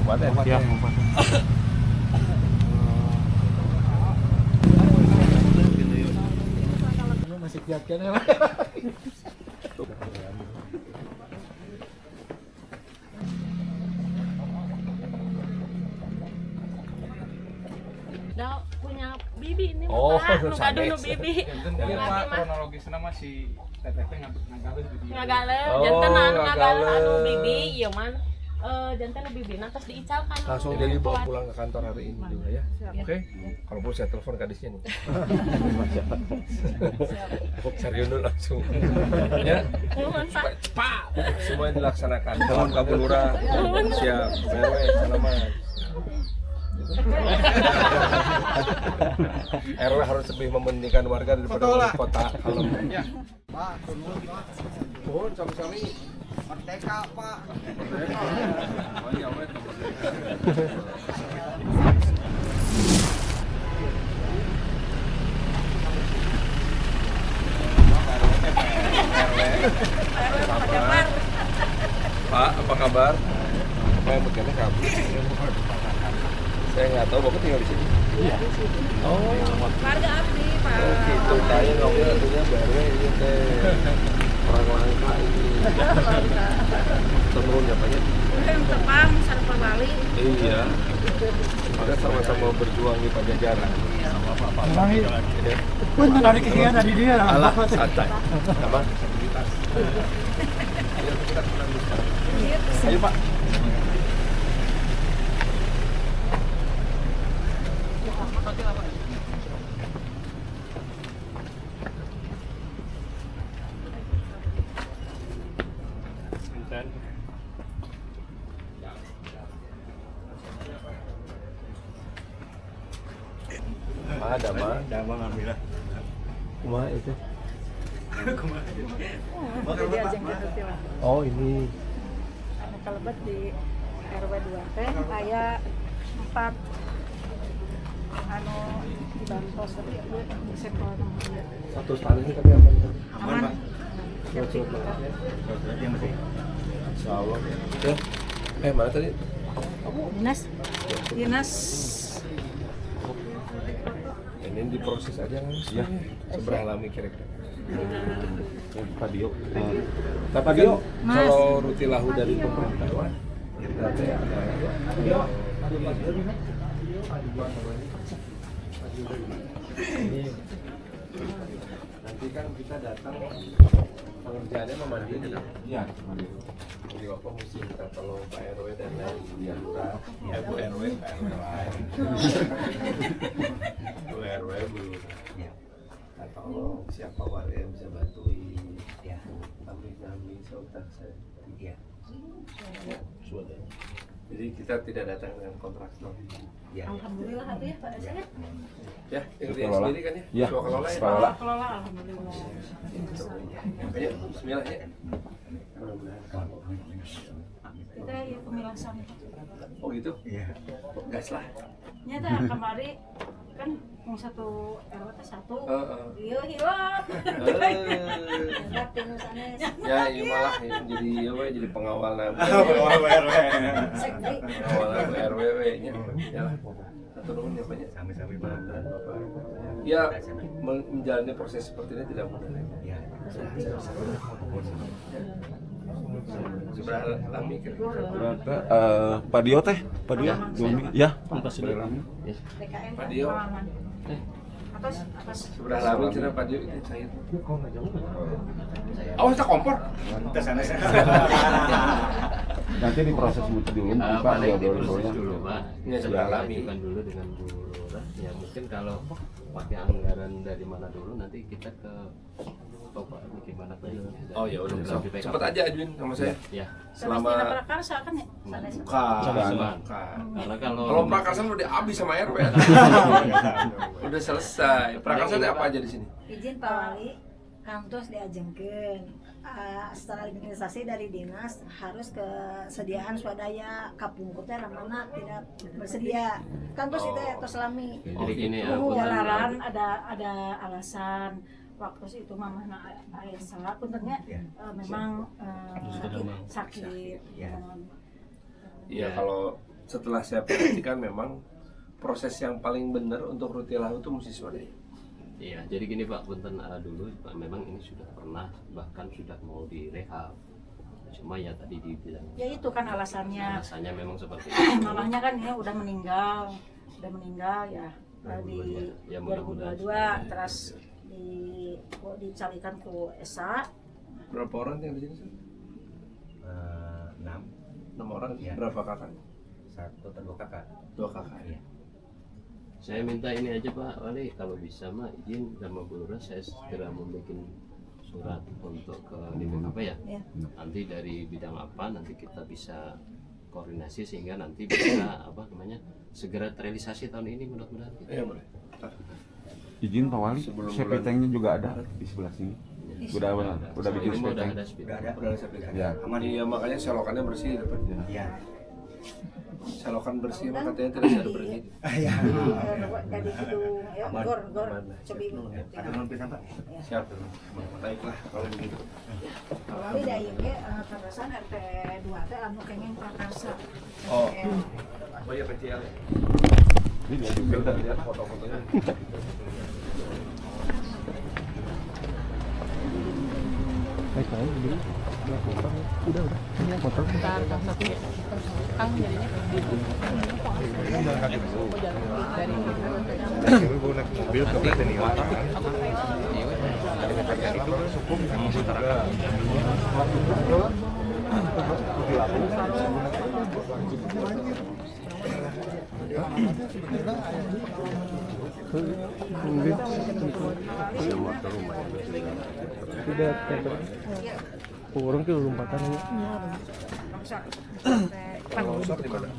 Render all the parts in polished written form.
Kabupaten. Ya, kabupaten. Masih kiat-kiat ya. Dah punya bibi ini Oh, Pak. Nu sanes. dulu bibi. Iya Pak, kronologisnya mah si teteh teh ngagales di dia. Ngagale, Oh, janten anu ngagale ngagale. anu bibi ieu man. Janten bibi na tos diicalkan. Langsung jadi bawa pulang ke kantor hari ini juga ya. Oke. Kalau perlu saya telepon kadisnya nih. Serius dulu langsung. Ya. Nuhun Pak. Cepat. Semuanya dilaksanakan. Salam kabul lurah. Siap. Beres. Selamat. RW harus lebih mementingkan warga daripada wali kota kalem. Ya. Pak, Mohon sami-sami. merdeka Pak. Oh iya, weh. Pak, apa kabar? Apa yang begini kabar? Saya nggak tahu, Bapak tinggal di sini. Iya. Oh, Warga abdi Pak. oh gitu. Kayaknya ngobrol artinya baru ini teh orang langka ini. Temurun ya Pak ya? Yang tepang sarper Bali. Iya. Maka sama-sama berjuang di Pajajaran. Menangi. Pun menarik kegiatan dari dia. Alah, santai. Apa? Ayo kita pulang dulu sekarang. Ayo Pak. Ada mah. Ada bang, alhamdulillah. Kumaha itu? Jadi ajeng gitu teh lah. Oh ini. Anu kalebet di RW 2 teh aya 4 anu dibantos tapi ieu di sektor namanya. Satu setali ini tapi aman. Aman. Yang penting. Insya Allah. Ya. Mana tadi? Dinas. Dinas Ini diproses aja kan? Iya. Seberapa lama kira-kira? Pak Dio. Tapi kan Mas. kalau rutilahu dari pemerintah, Wak, berarti ada ini. Nanti kan kita datang pengerjaannya memandiri. Iya. Jadi Bapak mesti minta tolong Pak RW dan lain ya lurah, Bu RW, Pak RW lain. Bu RW, Bu lurah. Tolong siapa warga yang bisa bantuin. Ya. Kami saudara saya. Iya. Sudah. Jadi kita tidak datang dengan kontraktor. Ya. alhamdulillah atuh ya Pak Desa ya. Ya, yang sendiri kan ya? Ya. Coba kelola ya. Kelola alhamdulillah. Ayo, bismillah ya. Kita ya pemilasan. Oh gitu? Iya. Gas lah. Nyata kemari kan yang satu RW teh satu. Heeh. Ieu hilap. Hilap teh nu sanes. Ya, ini malah jadi ya we, jadi pengawal nabi. Pengawal RW. Sekti. Pengawal RW nya. Ya lah. Satu nuhun ya Pak ya. Sami-sami Bapak. Ya, menjalani proses seperti ini tidak mudah. Ya. Seberapa lama kira-kira? Pak Dio teh, Pak Dio. Ya. DKM Pak Dio. Atas Seberapa lama kira Pak Dio itu cair? Oh, kita kompor. Nanti diproses dulu, Pak. Paling diproses dulu, Pak. Ini seberapa lama? Ajukan dulu dengan Bu Lurah. Ya mungkin kalau pakai anggaran dari mana dulu nanti kita ke Bapak gimana baiknya. Oh ya udah, cepet aja ajuin sama saya. Ya. Selama prakarsa kan ya? Sanes. bukan. Karena kalau Kalau prakarsa udah habis sama RW. Udah selesai. Prakarsa ada apa aja di sini? Izin Pak Wali, kantos diajengkeun. Setelah administrasi dari dinas harus kesediaan swadaya kapungkur teh mana tidak bersedia. Kantos itu tos selami. jadi gini ya. Jalaran ada alasan. Waktu itu mamahna aya salah puntennya memang sakit. Iya kalau setelah saya perhatikan memang proses yang paling benar untuk rutilah itu mesti swadaya. Iya, jadi gini Pak, punten dulu Pak, memang ini sudah pernah bahkan sudah mau direhab. Cuma ya tadi dibilang Ya itu kan alasannya. alasannya memang seperti itu. Mamahnya kan ya udah meninggal ya di Ya, 2022 terus dicarikan ke SA. Berapa orang yang di sini? 6 6 orang. Iya. Berapa kakak? 1 atau 2 kakak. 2 kakak. Iya. Saya minta ini aja Pak Wali, kalau bisa mah izin sama Bu Lurah saya segera membuat surat untuk ke DPKP ya. Ya. Nanti dari bidang apa nanti kita bisa koordinasi sehingga nanti bisa segera terrealisasi tahun ini mudah-mudahan. Gitu. Iya boleh. Izin Pak Wali, Sebelum sepetengnya juga ada di sebelah sini. Udah bikin Ini mah udah sepeteng. ada speed. Udah ada. Udah ada sepeda. Ya. Aman. Iya makanya selokannya bersih depan. Iya. Selokan bersih mah katanya tidak bisa pergi. Iya. Jadi gitu ya gor cobi. Ada non pisan Pak. Siap. Baiklah kalau begitu. Kali da ieu ge karasan RT 2 teh anu kenging prakarsa. Oh. Bayar kecil. Ini kita lihat foto-fotonya. Kurang ke lompatan ini. Shop di mana?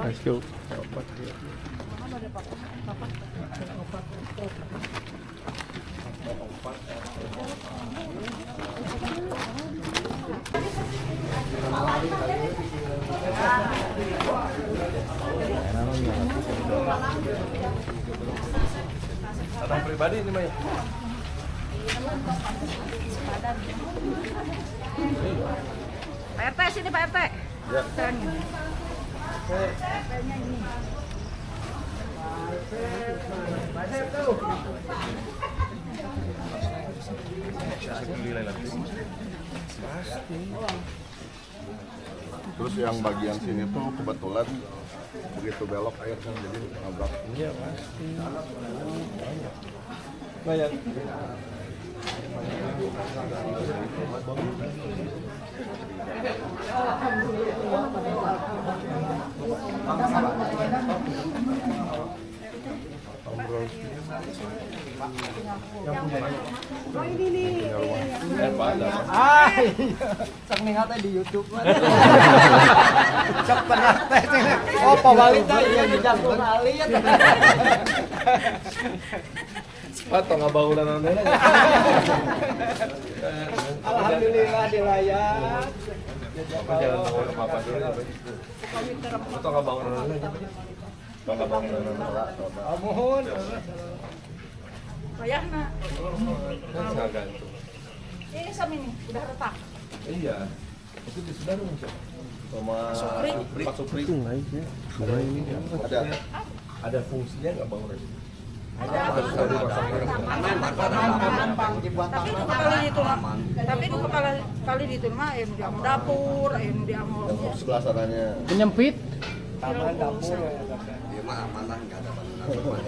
Let's go. Tanah pribadi ini mah ya. Pak RT sini Pak RT. Ya. Terus yang bagian sini tuh kebetulan begitu belok airnya jadi nabrak. Iya pasti. Banyak. Sak ningali teh di YouTube mah. Cek benar teh. Oh, Pak Wali teh yang di Jalan Bali ya. Patong bangunan anda. Alhamdulillah dilayak. Jangan bangun apa dulu. Atau nggak bangunan anda? Atau nggak bangunan anda? Amun. Bayarna. Nggak gantung. Ini sama ini udah retak. Iya. Itu di sebelah rumah siapa? Sama Pak Supri. Ada fungsinya nggak bangunan itu? Tapi itu kepala itu mah. Tapi itu kali itu mah yang dia mau dapur, yang dia mau Sebelah sananya. Menyempit. Taman dapur. Iya mah amanah enggak ada bangunan.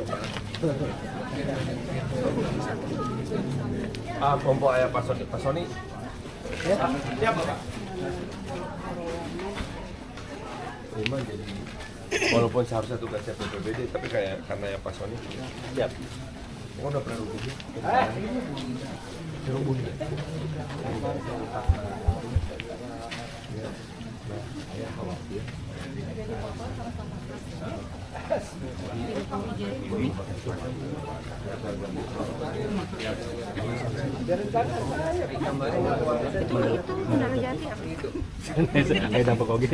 Kelompok ayah Pak Sony. Ya, Pak. Memang jadi walaupun seharusnya tugasnya BPBD tapi kayak karena yang Pak Sony. Siap. Kamu udah pernah rubuh? Rubuh. Ayah khawatir. itu Menara Jati apa itu? Kayak dampak oge.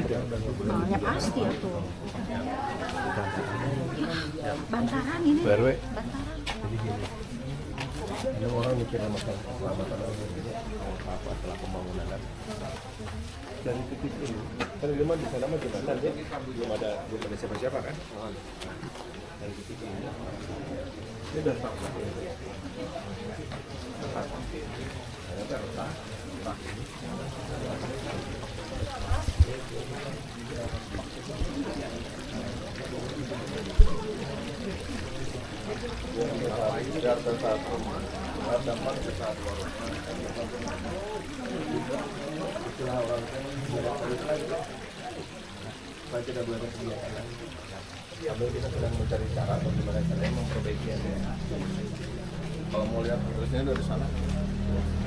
Ya pasti itu. Bantaran ini. Baru Bantaran. Ini orang mikir masalah keselamatan orang. setelah pembangunan kan. Dari titik ini, kan ini mah di sana mah jembatan ya, belum ada siapa-siapa kan. Dari titik ini udah tahu lah. Ternyata retak ini. Istilah orang supaya tidak boleh kegiatan. Sambil kita sedang mencari cara bagaimana caranya memperbaikinya. Kalau mau lihat terusnya dari sana,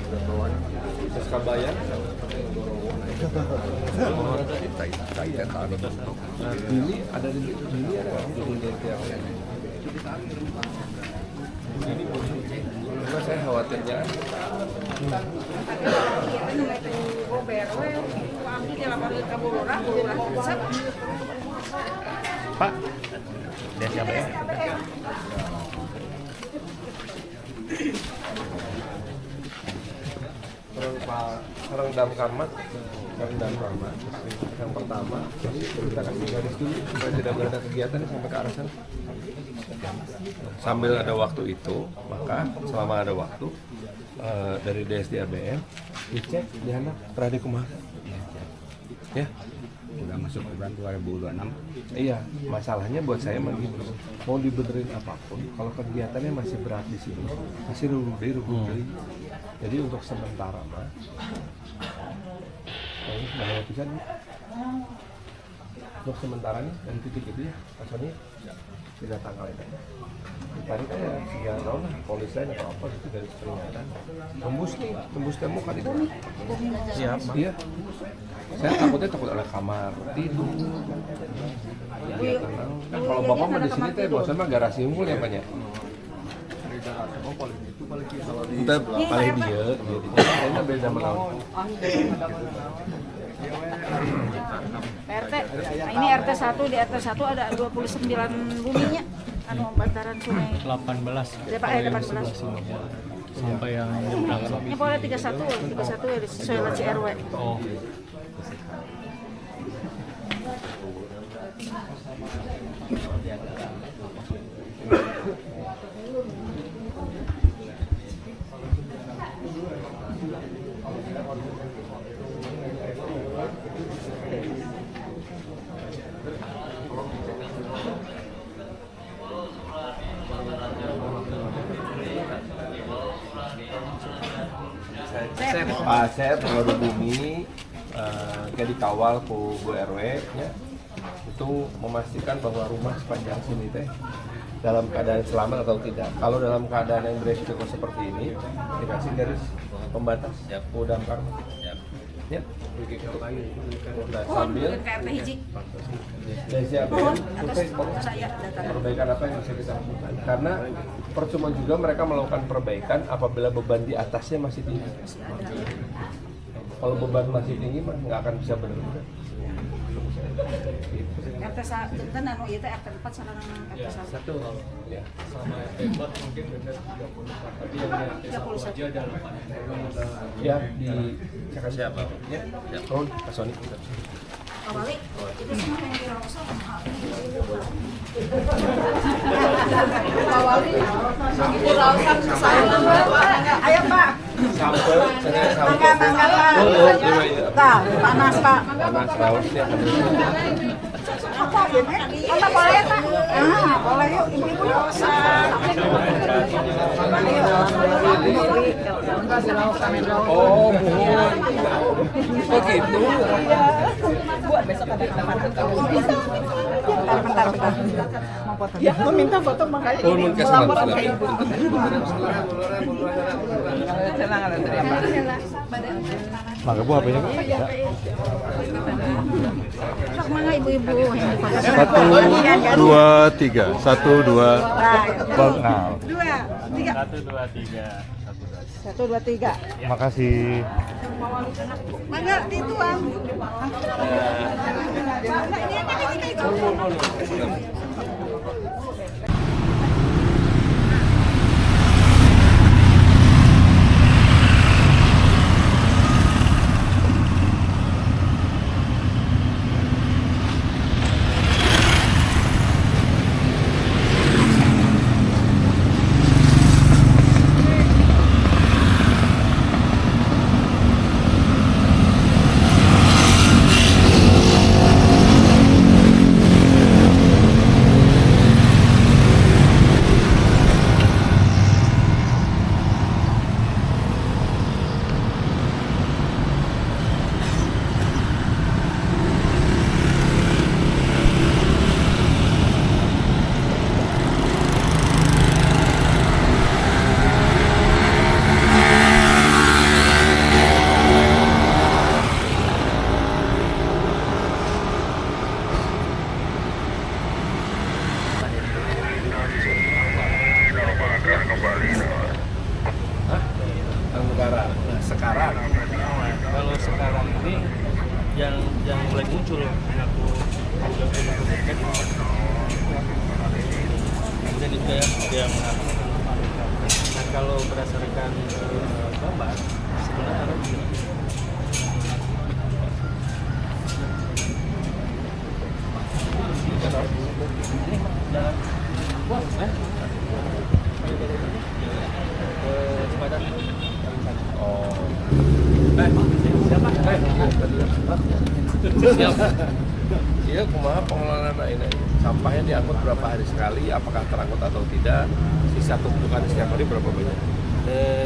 udah bawaan. Seskabayan, ini ada di sini ada ini karena saya khawatirnya Pak, dia siapa ya? Rendam karmat. Yang pertama, kita kasih garis dulu supaya tidak boleh ada kegiatan sampai ke arah sana. Sambil ada waktu itu, maka selama ada waktu dari DSD-ABM dicek di anak terhadap kumaha. Ya. Udah masuk bulan 2026. Iya, masalahnya buat saya begini, mau dibenerin apapun, kalau kegiatannya masih berat di sini, masih rubuh. Jadi untuk sementara mah, ini bahaya pisan. Untuk sementara nih dari titik itu ya, Pak Sony, tidak tanggal itu. Ditarik aja, 3 tahun lah, polis lain atau apa gitu dari peringatan. Tembus tembok kali itu. Siap, iya. Saya takut ada kamar tidur. Ya, tenang. Kan kalau bapak mah di sini teh bosan mah garasi unggul ya banyak. Kita paling dia, kayaknya beda menawan. RT, nah ini RT 1, di RT 1 ada 29 buminya, anu bantaran sungai 18. ya Pak, 18 Sampai yang nyebrang. ini boleh 31 ya sesuai laci RW. Oh. Saya baru bumi kayak dikawal ku Bu RW nya, itu memastikan bahwa rumah sepanjang sini teh dalam keadaan selamat atau tidak. Kalau dalam keadaan yang beresiko seperti ini, dikasih garis pembatas ku damkar. Ya, nah, sambil dari siapa perbaikan apa yang bisa kita lakukan, karena percuma juga mereka melakukan perbaikan apabila beban di atasnya masih tinggi. Kalau beban masih tinggi mah nggak akan bisa benar-benar. RT 1 kan anu ieu teh RT 4 sarana RT 1. Ya. Sama RT 4 mungkin benar 34. Tapi yang 31 aja ada 8. Ya, di siapa? Ya, Pak Sony. Pak Wali, itu semua yang dirasa Pak Wali, dirausan kesalahan Pak. Ayo Pak. Sampel, saya sampel. Nah, panas Pak. Panas rausnya. Apa ini? Apa boleh Pak? Boleh yuk, ibu-ibu yuk. Oh, oh gitu. Buat besok ada kesempatan kamu. Bisa. Bentar. Mau foto. Ya, aku minta foto makanya ini. Melamar sama ibu. Mangga Bu HP-nya Kak? Ya. Sok mangga ibu-ibu. 1 2 3. 1 2. Nah. 1 2 3. Makasih. Mangga dituang. yang mulai muncul aku kemudian juga yang nah kalau berdasarkan gambar sebenarnya ada begini. Ini jalan bos Cipadan. Oh. Siapa? Siap. Iya, kumaha pengelolaan ini. Sampahnya diangkut berapa hari sekali? Apakah terangkut atau tidak? Sisa tumpukan setiap hari berapa banyak?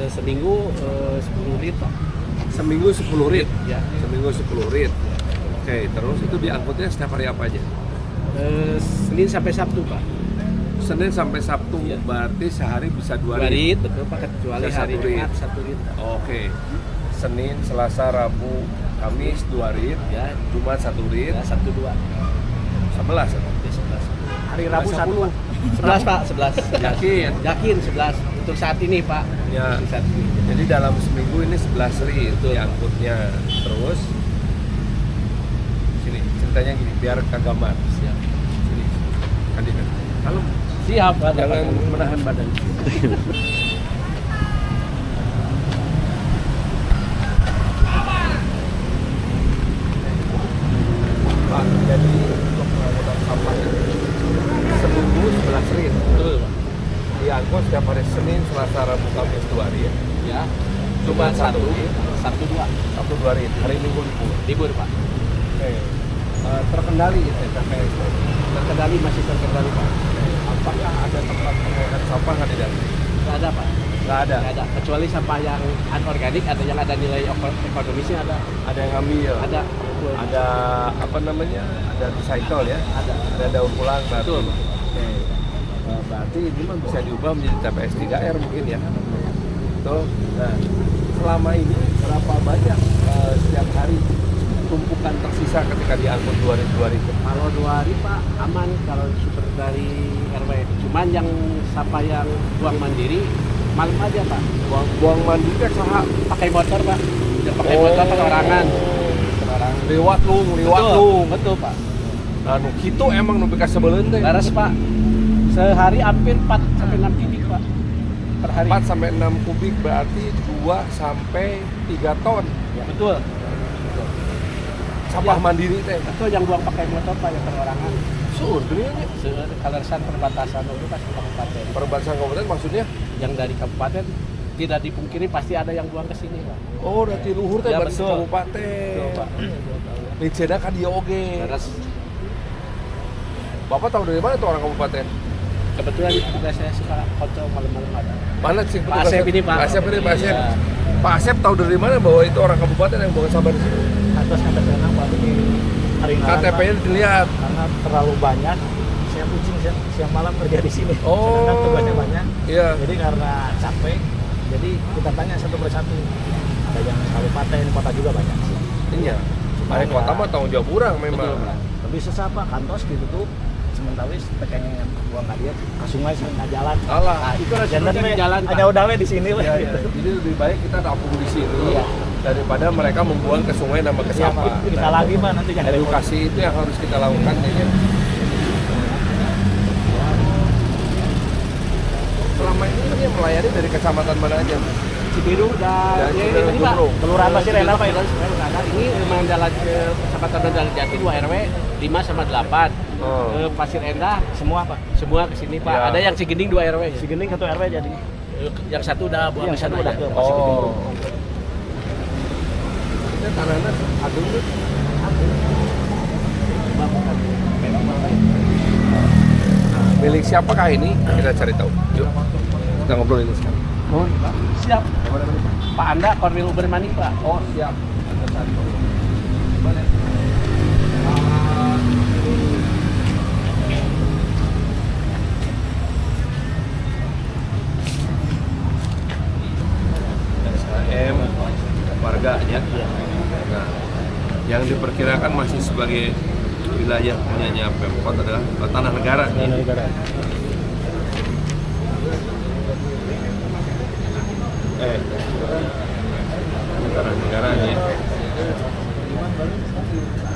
Seminggu 10 rit Pak. Seminggu 10 rit. Ya. Seminggu 10 rit. Oke, terus itu diangkutnya setiap hari apa aja? Senin sampai Sabtu Pak. Senin sampai Sabtu, Iya. Berarti sehari bisa 2 2 rit. rit betul Pak, kecuali Bisa hari 1 rit. Jumat 1 rit. Oke. Senin, Selasa, Rabu, Kamis 2 rit, Ya, Jumat 1 rit, ya Sabtu 2. 11. Ya 11. Hari Rabu 10. 1 Pak. 11 Pak, 11. Yakin? Yakin 11 untuk saat ini Pak. Ya. Untuk saat ini. Jadi dalam seminggu ini 11 rit Betul. diangkutnya. Terus sini ceritanya gini, biar kagak Siap. sini. Kandidat. Kalau Siap Pak. jangan menahan badan. Pak, jadi untuk pengangkutan sampah seminggu 11 rit. Betul Pak. Diangkut setiap hari Senin, Selasa, Rabu, Kamis 2 rit. Ya. Jumat 1 1 rit, Sabtu 2. Sabtu 2 rit. Hari Minggu libur. Libur Pak. Oke. Terkendali ya TPS. Terkendali, masih terkendali Pak. Apakah ada tempat pembuangan sampah nggak di dalam? Nggak ada Pak. Nggak ada. Nggak ada. Kecuali sampah yang anorganik, ada yang ada nilai ekonomisnya ada. Ada yang ngambil. Ada. Ada apa namanya? Ada recycle ya. Ada. Ada daur ulang berarti. Betul. Oke. Berarti ini mah bisa diubah menjadi TPS 3R mungkin ya. Betul. Nah, selama ini berapa banyak setiap hari tumpukan tersisa ketika diangkut 2 rit? Kalau 2 hari Pak aman kalau super dari RW. Cuman yang sampah yang buang mandiri malam aja Pak. Buang mandi teh saha? Pakai motor Pak. Udah pakai motor perorangan. Perorangan. Liwat lung. Betul Pak. Nah, nu kitu emang nu bekas sebeleun teh. Laras Pak. Sehari hampir 4 sampai 6 kubik Pak. Per hari. 4 sampai 6 kubik berarti 2 sampai 3 ton. Ya, betul. Sampah Ya. mandiri teh. Itu yang buang pakai motor Pak, yang perorangan. Sebenarnya Kalersan perbatasan itu kan kabupaten. perbatasan kabupaten maksudnya? Yang dari kabupaten tidak dipungkiri pasti ada yang buang ke sini Pak. Oh, dari luhur teh Ya, berarti betul. kabupaten. Betul Pak. Liceda kan dia oge. Laras Bapak tahu dari mana tuh orang kabupaten? kebetulan juga saya suka foto malam-malam ada. Mana sih? Pak Asep ini, Pak. Pak Asep ini, Pak Asep. Iya. Pak Asep tahu dari mana bahwa itu orang kabupaten yang buang sampah di sini? Atas sampai sekarang Pak ini hari KTP-nya dilihat. karena terlalu banyak. Saya kucing siang malam kerja di sini. Oh. Sedangkan tugasnya banyak. Iya. Jadi karena capek, jadi kita tanya satu persatu. Ada yang kabupaten, kota juga banyak sih. Iya. Hari kota mah tanggung jawab orang memang. Betul, Pak. Lebih susah Pak, kantos ditutup. Sementara pengen buang dia ke sungai sering jalan. Alah. Nah, itu jalan jalan. Ada udahnya di sini lah. Iya, iya. Jadi lebih baik kita tampung di sini Iya. daripada mereka membuang ke sungai dan ke Iya, Pak. sampah. Kita lagi Pak nanti jangan Edukasi itu yang harus kita lakukan ya. Selama ini kan yang melayani dari kecamatan mana aja? Cibiru dan Dan ya, Cibiru, ini Pak. Gumrung. Kelurahan Pasir Enak Pak. Ini memang jalan ke Kecamatan Rendang Jati 2 RW 5 sama 8. Oh. Ke Pasir Endah semua Pak. Semua ke sini Pak. Ya. Ada yang Cigending 2 RW. Cigending 1 RW jadi. Yang satu udah buang Yang sana satu udah aja. ke Masih ke Oh. Ini tanahnya agung tuh. Milik siapakah ini? Kita cari tahu. Yuk. Kita ngobrol ini sekarang. Oh, siap. Pak Anda Korwil Ubermani Pak. Oh, siap. Ada satu. SHM warga ya. Nah, yang diperkirakan masih sebagai wilayah punyanya Pemkot adalah tanah negara. Negara. Tanah negara ya.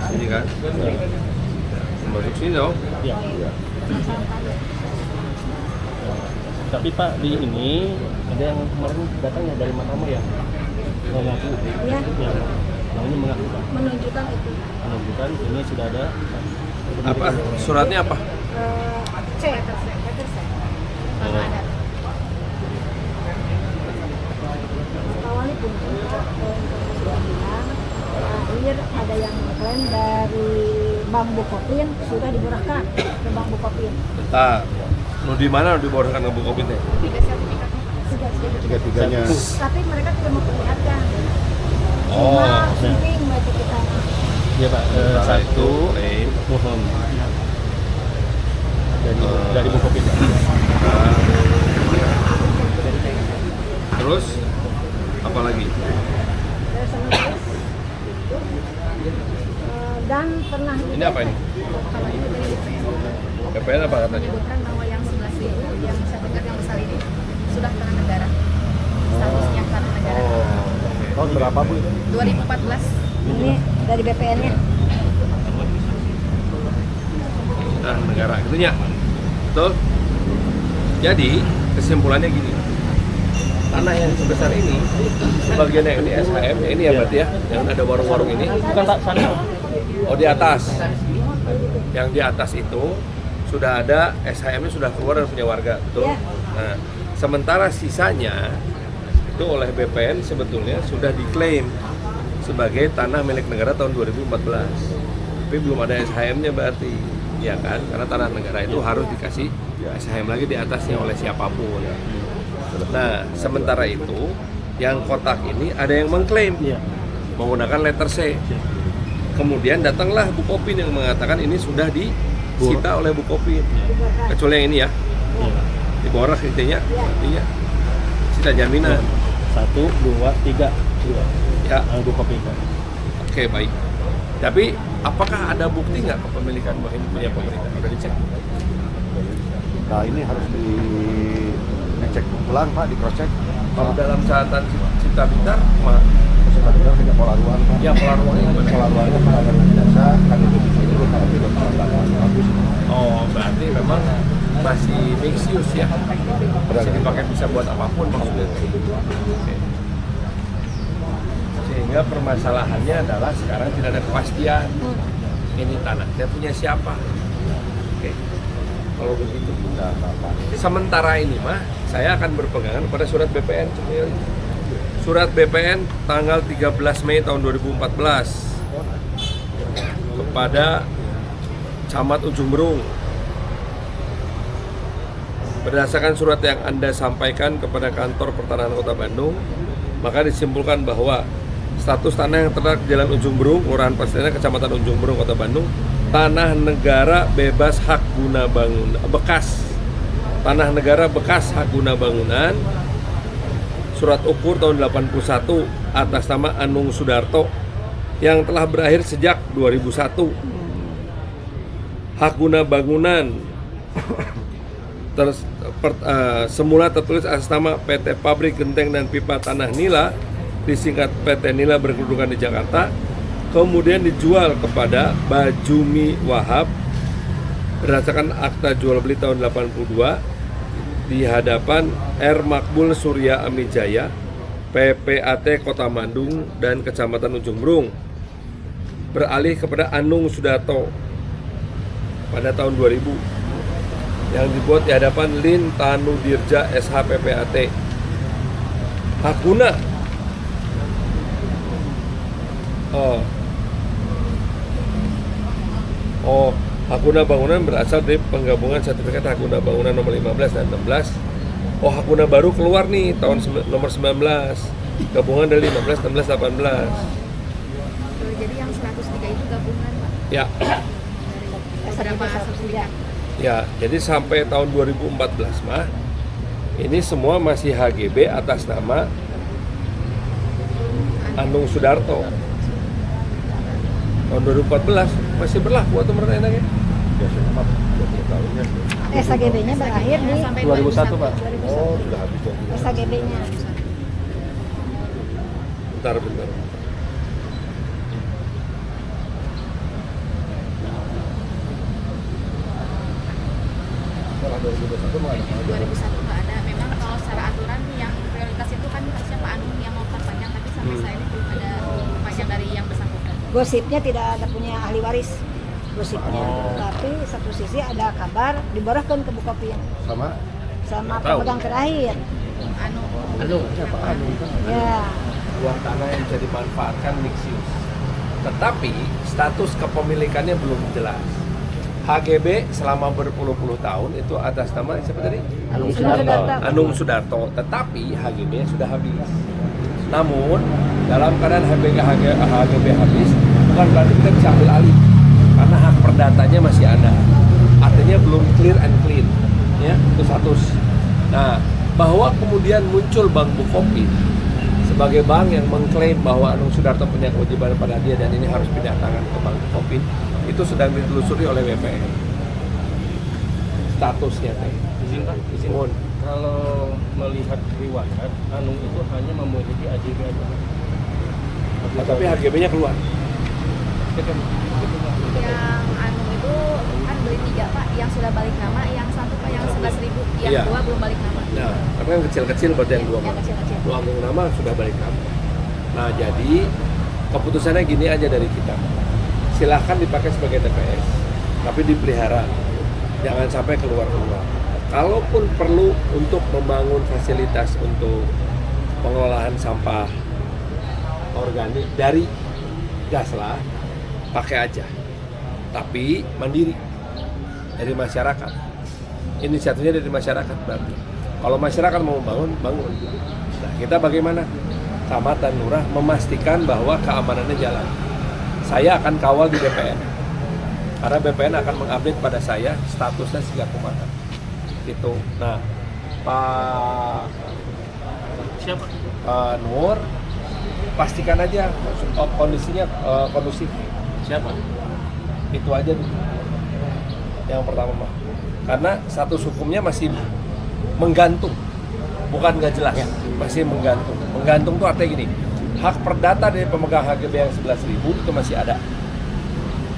Sini kan? Masuk sini dong. Ya. Tapi Pak, di ini ada yang kemarin datangnya dari Mahkamah ya? Mengaku. Iya. Ya. Namanya mengaku Pak. Menunjukkan itu. Menunjukkan ini sudah ada. Apa? Suratnya apa? C. Letter C. Awalnya pun sudah bilang akhir ada yang klaim dari Bambu Kopin sudah diborahkan ke Bambu Kopin. Bentar. Di mana diborahkan ke Bukopin teh? Tiga-tiganya. Tapi mereka tidak memperlihatkan. Oh, Cuma penting bagi kita. Ya Pak, satu klaim. mohon dari Bukopin Pak. Terus apa lagi? Dan pernah Ini apa ini? Kalau ini dari BPN BPN apa katanya? menyebutkan bahwa yang 11.000 yang sertifikat yang besar ini sudah tanah negara, statusnya tanah negara. Tahun berapa Bu itu? 2014. ini dari BPN-nya. Nah, negara gitu ya. Betul? Jadi, kesimpulannya gini. Tanah yang sebesar ini, sebagian yang ini SHM, ya ini ya berarti ya, yang ada warung-warung ini. Bukan Pak, sana. Oh, di atas. Yang di atas itu sudah ada SHM-nya sudah keluar dan punya warga, betul? Iya. Nah, sementara sisanya itu oleh BPN sebetulnya sudah diklaim sebagai tanah milik negara tahun 2014. Tapi belum ada SHM-nya berarti, ya kan? Karena tanah negara itu harus dikasih SHM lagi di atasnya oleh siapapun. Nah, sementara itu yang kotak ini ada yang mengklaim menggunakan letter C. Kemudian datanglah Bukopin yang mengatakan ini sudah disita oleh Bukopin. Kecuali yang ini ya. Diborah intinya. Sita jaminan. 1, 2, 3. Ya. Bukopin Pak. Oke, baik. Tapi apakah ada bukti nggak kepemilikan bahwa ini punya pemerintah? Sudah dicek? Nah ini harus dicek ulang Pak, di cross check. Kalau dalam catatan Cipta Pintar, Cipta Pintar punya pola ruang Pak. ya pola ruangnya gimana? Pola ruangnya pengadaan jasa kan itu bisa dulu karena itu bagus. Oh, berarti memang masih mix use ya? Masih dipakai bisa buat apapun maksudnya. Oke. Sehingga permasalahannya adalah sekarang tidak ada kepastian. Ini tanahnya punya siapa? Oke. Kalau begitu, sementara ini mah saya akan berpegangan pada surat BPN. Surat BPN tanggal 13 Mei tahun 2014 kepada Camat Ujung Berung. Berdasarkan surat yang Anda sampaikan kepada kantor pertanahan Kota Bandung, maka disimpulkan bahwa status tanah yang terletak di Jalan Ujung Berung, Kelurahan Pasirena, Kecamatan Ujung Berung, Kota Bandung, tanah negara bebas hak guna bangunan bekas. Tanah negara bekas hak guna bangunan. Surat ukur tahun 81 atas nama Anung Sudarto yang telah berakhir sejak 2001. Hak guna bangunan semula tertulis atas nama PT Pabrik Genteng dan Pipa Tanah Nila, disingkat PT Nila berkedudukan di Jakarta, kemudian dijual kepada Bajumi Wahab berdasarkan akta jual beli tahun 82 di hadapan R. Makbul Surya Amijaya, PPAT Kota Bandung dan Kecamatan Ujung Berung, beralih kepada Anung Sudarto pada tahun 2000 yang dibuat di hadapan Lin Tanu Dirja SH PPAT. Hak guna hak guna bangunan berasal dari penggabungan sertifikat hak guna bangunan nomor 15 dan 16. Hak guna baru keluar nih tahun nomor 19. Gabungan dari 15, 16, 18. Jadi yang 103 itu gabungan Pak? Ya. Berapa sertifikat? Ya, jadi sampai tahun 2014 mah ini semua masih HGB atas nama Anung Sudarto. Tahun 2014 masih berlaku atau merendah ya? SHGB-nya berakhir di 2001 Pak. Oh sudah habis ya. SHGB-nya. Bentar. 2021 nggak ada. 2001 nggak ada. Memang kalau secara aturan yang prioritas itu kan harusnya Pak Anung yang mau perpanjang, tapi sampai saat ini belum ada perpanjang dari yang bersangkutan. Gosipnya tidak ada punya ahli waris. Gosipnya. Tapi satu sisi ada kabar diborahkan ke Bukopin sama pemegang terakhir. Anu. Ya. Uang tanah yang bisa dimanfaatkan Mixius. Tetapi status kepemilikannya belum jelas. HGB selama berpuluh-puluh tahun itu atas nama siapa tadi? Anung Sudarto. Tetapi HGB sudah habis. Namun dalam keadaan HGB habis, bukan berarti kita bisa ambil alih, karena hak perdatanya masih ada. Artinya belum clear and clean, ya itu status. Nah, bahwa kemudian muncul Bank Bukopin sebagai bank yang mengklaim bahwa Anung Sudarto punya kewajiban pada dia dan ini harus pindah tangan ke Bank Bukopin, itu sedang ditelusuri oleh BPN. Statusnya teh. Izin Pak, izin. Kalau melihat riwayat, Anung itu hanya memiliki AJB aja. Tapi HGB-nya keluar. Yang Anung itu kan beli 3 Pak, yang sudah balik nama, yang 1 Pak yang 11.000, yang 2 belum balik nama. Nah, tapi yang kecil-kecil berarti yang 2 Yang kecil-kecil. Luanggung nama sudah balik nama. Nah, jadi keputusannya gini aja dari kita. Silahkan dipakai sebagai TPS, tapi dipelihara. Jangan sampai keluar-keluar. Kalaupun perlu untuk membangun fasilitas untuk pengelolaan sampah organik dari Gaslah, pakai aja. Tapi mandiri dari masyarakat. Inisiatifnya dari masyarakat berarti. Kalau masyarakat mau bangun, bangun. Nah, kita bagaimana? Camat dan lurah memastikan bahwa keamanannya jalan. Saya akan kawal di BPN. Karena BPN akan mengupdate pada saya statusnya sejak kemana. Gitu. Nah, Pak Siapa? Nur, pastikan aja kondisinya kondusif. Siapa? Itu aja dulu. Yang pertama mah. Karena status hukumnya masih menggantung, bukan nggak jelas, masih menggantung. Menggantung tuh artinya gini, hak perdata dari pemegang HGB yang 11.000 itu masih ada,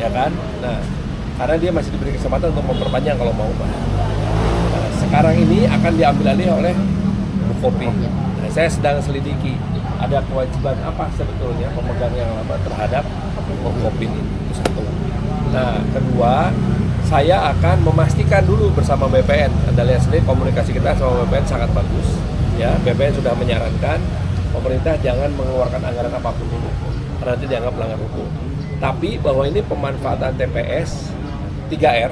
ya kan? Nah, karena dia masih diberi kesempatan untuk memperpanjang kalau mau. Nah, sekarang ini akan diambil alih oleh Bukopin. Nah, saya sedang selidiki ada kewajiban apa sebetulnya pemegang yang lama terhadap Bukopin ini. Itu satu. Nah, kedua, saya akan memastikan dulu bersama BPN. Anda lihat sendiri komunikasi kita sama BPN sangat bagus. Ya, BPN sudah menyarankan pemerintah jangan mengeluarkan anggaran apapun dulu, karena nanti dianggap melanggar hukum. Tapi bahwa ini pemanfaatan TPS 3R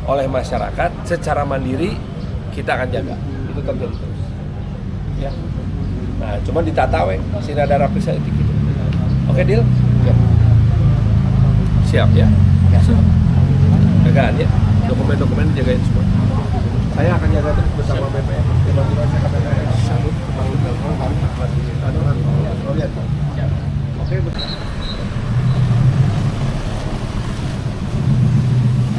oleh masyarakat secara mandiri kita akan jaga. Itu terjadi terus. Ya. Nah, cuma ditata sini ada rapi saya dikit. Oke, deal? Ya. Siap ya. Jagaan ya, dokumen-dokumen dijagain semua. Saya akan jaga terus bersama BPN. Tiba-tiba saya akan BPN salut bangun telepon harus lihat. Oke, betul.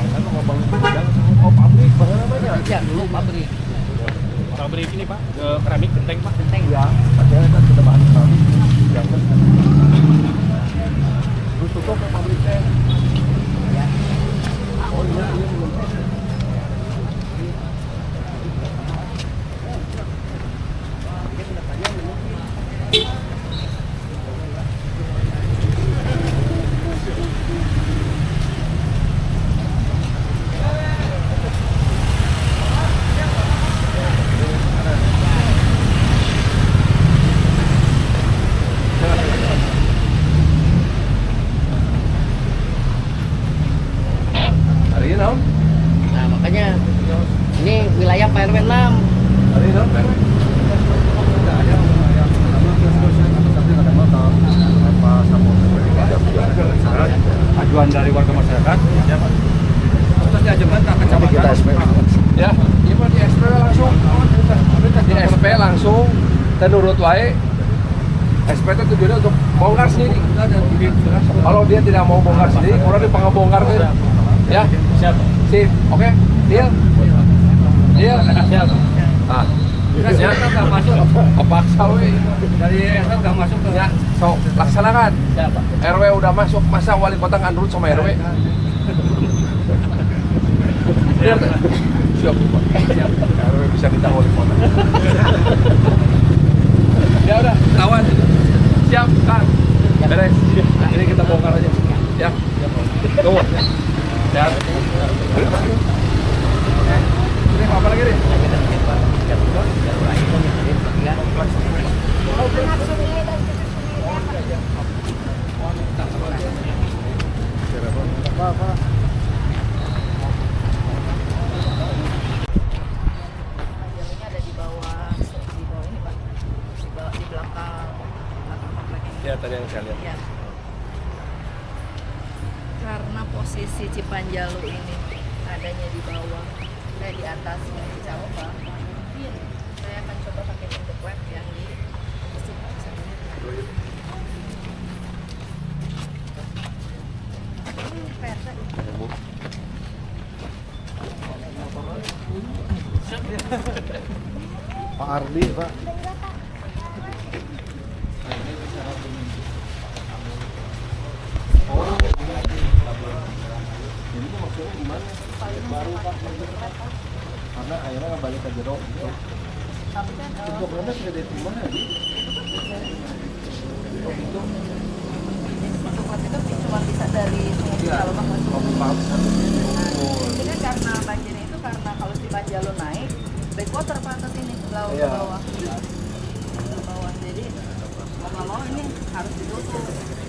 Kan mau bangun gudang, pabrik, mana namanya? Ya, dulu pabrik. Pabrik ini Pak, keramik genteng Pak. Genteng. Ya, katanya kan sudah bahan keramik. Jangan. Terus tutup pabriknya. Oh iya, belum. Nah, makanya ini wilayah Pak RW 6. Hari ini Ajuan dari warga masyarakat, ya Pak. Terus diajukan ke kecamatan. ya, ini mah di SP langsung. Di SP langsung dan nurut wae. SP itu tujuannya untuk bongkar sendiri. Kalau dia tidak mau bongkar sendiri, kurang dipangabongkar tuh. Ya, Siapa? sip, oke, deal. Deal, Siap. ah, Ya, nggak masuk. kepaksa we. Dari RW nggak masuk ke Ya, so laksanakan. Siapa? RW udah masuk, masa wali kota nggak nurut sama RW? Siap. Siap, Pak. Siap. RW bisa minta wali kota. Ya udah, tawan. Siap, Kang. Beres. Nah, ini kita bongkar aja. Ya. Tunggu. Ya. Ini apa lagi nih? Jalannya ada di bawah ini Pak, di belakang komplek ini. Ya, tadi yang saya lihat. Ya. Karena posisi Cipanjalu ini adanya di bawah, di atas Cicalobak, mungkin saya akan coba pakai bentuk web yang di mesin. Pak Ardi, Pak. Ini tuh maksudnya gimana? Baru Pak, karena akhirnya nggak balik ke jeruk gitu. Tapi kan Problemnya sudah dari mana ya? coklat itu cuma bisa dari Sungai Cicalobak masuk. Ini kan karena banjirnya itu karena kalau si Cipanjalu naik, backwater Pak atas ini ke bawah. Ke bawah. Jadi mau nggak mau ini harus ditutup.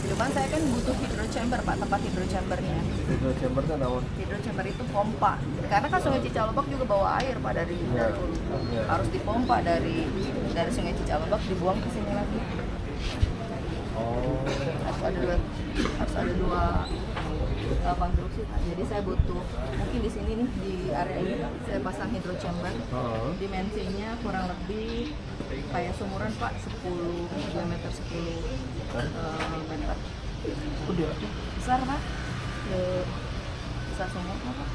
Cuman saya kan butuh hydro chamber Pak, tempat hydro chambernya. Hydro chamber kan naon? Hydro chamber itu pompa. Karena kan Sungai Cicalobak juga bawa air Pak dari hulu. Harus dipompa dari Sungai Cicalobak dibuang ke sini lagi. Harus ada dua konstruksi Pak. Jadi saya butuh mungkin di sini nih di area ini saya pasang hydro chamber. Dimensinya kurang lebih kayak sumuran Pak 10 diameter 10 meter. Udah. Besar Pak. Besar sumur Pak.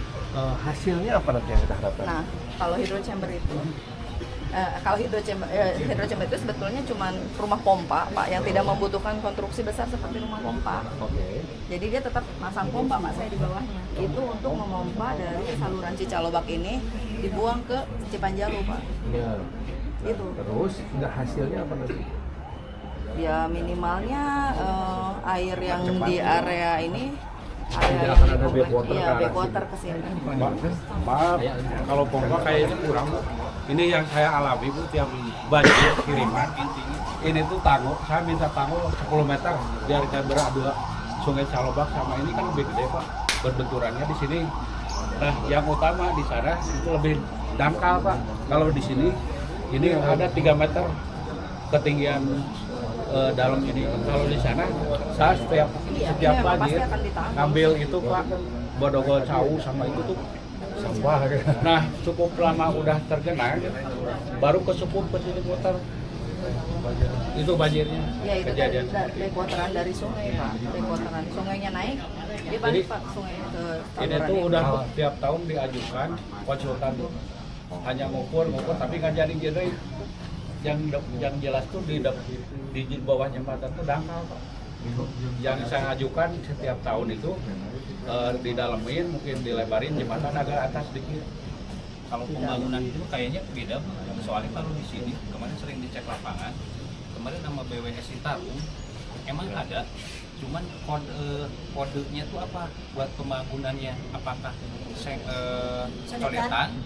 Hasilnya apa nanti yang kita harapkan? Nah, kalau hydro chamber itu hydro chamber itu sebetulnya cuma rumah pompa Pak yang tidak membutuhkan konstruksi besar seperti rumah pompa. Oke. Jadi dia tetap masang pompa Pak saya di bawahnya. Itu untuk memompa dari saluran Cicalobak ini dibuang ke Cipanjalu Pak. Iya. Itu. Terus nggak hasilnya apa nanti? Ya minimalnya air yang di area ini Tidak akan ada backwater iya, ke arah backwater ke sini. Maaf, kalau pompa kayaknya kurang. Ini yang saya alami Bu, tiap banjir kiriman. Ini tuh tanggul, saya minta tanggul 10 meter biar saya beradu Sungai Cicalobak sama ini kan lebih gede Pak, berbenturannya di sini. Nah, yang utama di sana itu lebih dangkal Pak. Kalau di sini ini ada 3 meter ketinggian dalam ini. Kalau di sana saya setiap banjir ngambil itu Pak, bodogol cau sama itu tuh sampah. Nah, cukup lama udah tergenang, baru kesukup ke sini muter. Itu banjirnya. Ya itu kejadian. backwateran dari sungai Pak. Backwateran sungainya naik, dia balik Pak sungai ke Ini tuh udah tiap tahun diajukan konsultan hanya ngukur tapi nggak jadi. Yang jelas tuh di bawah jembatan tuh dangkal Pak. Yang saya ajukan setiap tahun itu didalemin, mungkin dilebarin jembatan agak atas dikit. Kalau pembangunan itu kayaknya beda, soalnya kalau di sini kemarin sering dicek lapangan, kemarin nama BWS Citarum emang ada, cuman kodenya tuh apa buat pembangunannya, apakah sodetan,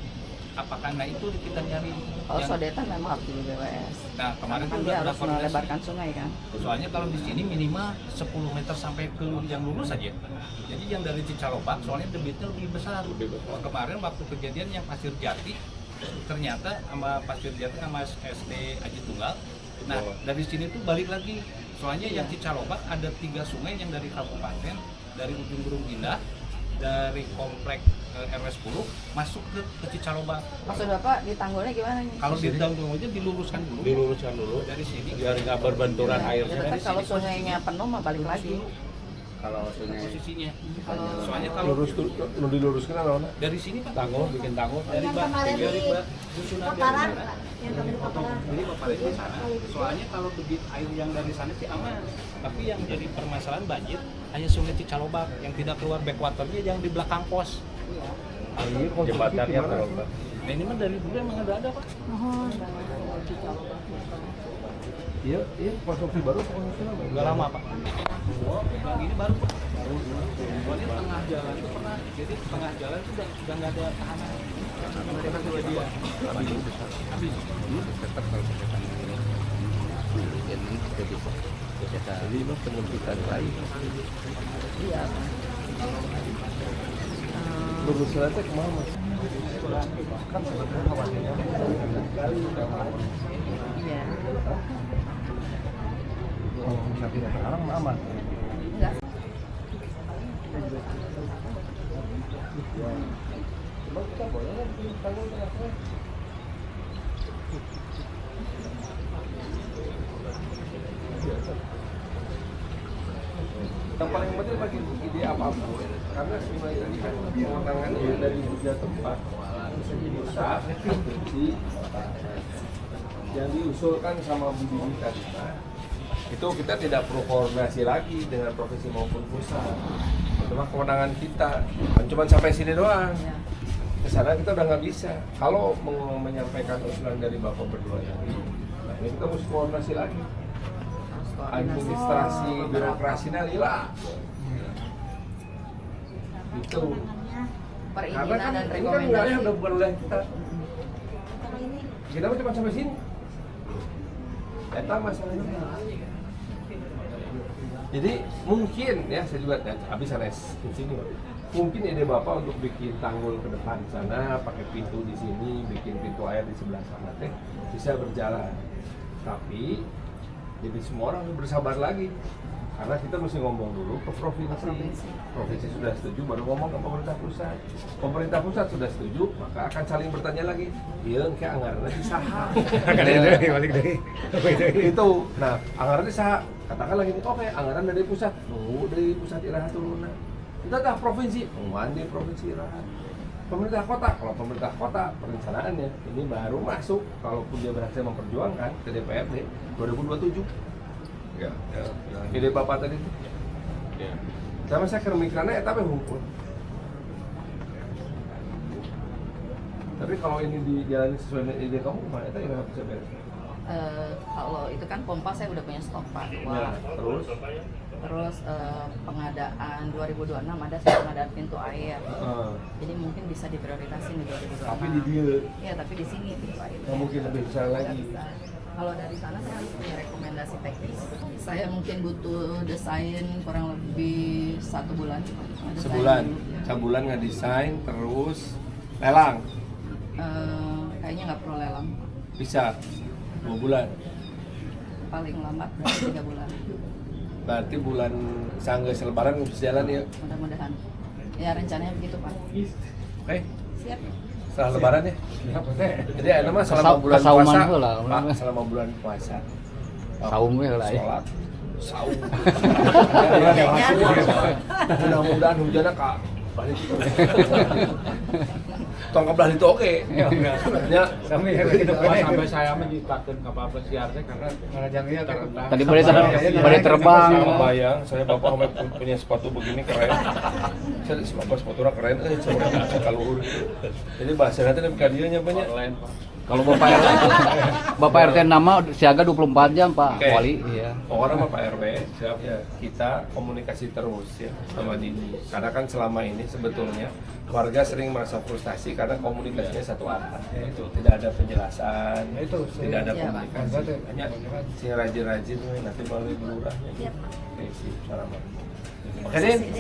apakah nah itu kita nyari. Kalau sodetan memang harus di BWS. Nah kemarin kan dia harus melebarkan sungai kan. Soalnya kalau di sini minimal 10 meter sampai ke yang lurus saja. Jadi yang dari Cicalobak soalnya debitnya lebih besar. Kemarin waktu kejadian yang Pasir Jati ternyata sama Pasir Jati sama SD Aji Tunggal. Nah dari sini tuh balik lagi. Soalnya yang Cicalobak ada 3 sungai yang dari kabupaten, dari ujung Burung Indah, dari komplek RW 10 masuk ke Cicalobak. Maksud Bapak di tanggulnya gimana nih? Kalau di tanggulnya diluruskan dulu dari sini biar nggak berbenturan airnya. Ya, kalau sungainya penuh mah balik lagi. Kalau posisinya. Soalnya kalau diluruskan apa? Dari sini Pak. Tanggul, bikin tanggul dari dusunan jadi paparan di sana. Soalnya kalau debit air yang dari sana sih aman. Tapi yang jadi permasalahan banjir hanya Sungai Cicalobak yang tidak keluar backwaternya yang di belakang pos. Jembatannya terobak. Nah, ini mah dari dulu emang ada Pak. Iya, konstruksi baru konstruksi lama. Enggak lama Pak. Yang ini baru Pak. Soalnya tengah jalan itu pernah, jadi tengah jalan itu udah nggak ada tahanan. Mereka sudah dia habis. Tetap kalau kegiatan ini kita bisa jadi mah penyempitan lain. Iya. Lurus saja kemana Mas? Kan sebetulnya khawatirnya kali Iya. kalau bisa tidak terhalang aman. Enggak. Cuma kita boleh kan tanggul tengah-tengah. Yang paling penting bagi ide apapun, karena semua tadi kan kewenangannya dari tiga tempat pusat, provinsi, yang diusulkan sama Bu Dini tadi. Itu kita tidak perlu koordinasi lagi dengan provinsi maupun pusat. Itu mah kewenangan kita, cuma sampai sini doang. Kesana kita udah nggak bisa. Kalau mau menyampaikan usulan dari Bapak berdua ini, nah ini kita mesti koordinasi lagi. Administrasi birokrasinya lila itu Perizinan dan ini kan rekomendasi. wilayah udah bukan wilayah kita cuma sampai sini eta masalahnya. Jadi mungkin ya saya juga habis sanes di sini mungkin ide Bapak untuk bikin tanggul ke depan sana pakai pintu di sini, bikin pintu air di sebelah sana teh bisa berjalan. Tapi jadi semua orang bersabar lagi karena kita mesti ngomong dulu ke provinsi sudah setuju baru ngomong ke pemerintah pusat sudah setuju maka akan saling bertanya lagi iya kayak anggarannya di saha balik dari itu. Nah anggaran di saha katakan lagi oke anggaran dari pusat nunggu dari pusat iraha turunan kita dah provinsi di provinsi iraha pemerintah kota. Kalau pemerintah kota perencanaannya ini baru masuk kalaupun dia berhasil memperjuangkan ke DPRD 2027. Ya. Ide Bapak tadi itu. Ya. Sama saya keremikannya eta mah hukum. Tapi kalau ini dijalani sesuai dengan ide kamu, mana eta yang bisa beres? Kalau itu kan pompa saya udah punya stok Pak. Ya, terus pengadaan 2026 ada pengadaan pintu air. Jadi mungkin bisa diprioritasin di 2026. Tapi di dia. Iya, tapi di sini pintu air. Nggak mungkin lebih besar lagi. Kalau dari sana saya harus punya rekomendasi teknis. Saya mungkin butuh desain kurang lebih 1 bulan. Sebulan nggak desain terus lelang. Kayaknya nggak perlu lelang. Bisa 2 bulan. Paling lambat berarti 3 bulan. Berarti bulan sanggeus lebaran bisa jalan ya? Mudah-mudahan. Ya rencananya begitu Pak. Oke. Siap. Setelah lebaran ya? Jadi ada mah selama bulan puasa Pak, selama bulan puasa Saumnya lah ya. sholat saum mudah-mudahan hujannya kak balik itu tong kebelah itu oke ya sampai saya menciptakan apa-apa siarnya karena ngajangnya Tadi boleh terbang. bayang saya bapak sampai punya sepatu begini keren saya sepatu keren coba kalau jadi bahasa nanti lebih kadianya banyak Kalau Bapak RT nama siaga 24 jam Pak Wali. Iya. Pokoknya sama Pak RW siap ya kita komunikasi terus ya sama Dini. Karena kan selama ini sebetulnya warga sering merasa frustasi karena komunikasinya satu arah. Itu tidak ada penjelasan, tidak ada komunikasi. Hanya si rajin-rajin nanti melalui lurahnya. Oke sih, salaman. Oke Din.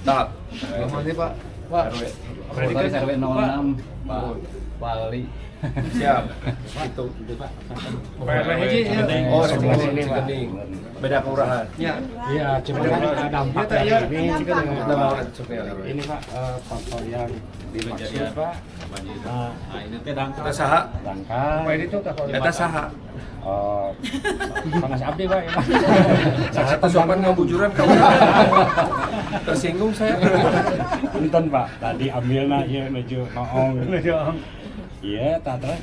Tahap. Gimana Pak? Pak RW. RW 06 Pak Wali. Siap. Itu Pak. Oh, sebelah sini Pak. Beda kelurahan. Iya, cuma ada dampak ini ini Pak faktor yang dimaksud Pak. Nah, ini teh Kita saha. Apa ini tuh Kita saha. panas abdi Pak. Saha teh sopan ngabujuran kamu. Tersinggung saya. Punten Pak, tadi ambilna ieu nuju noong. Iya, tatra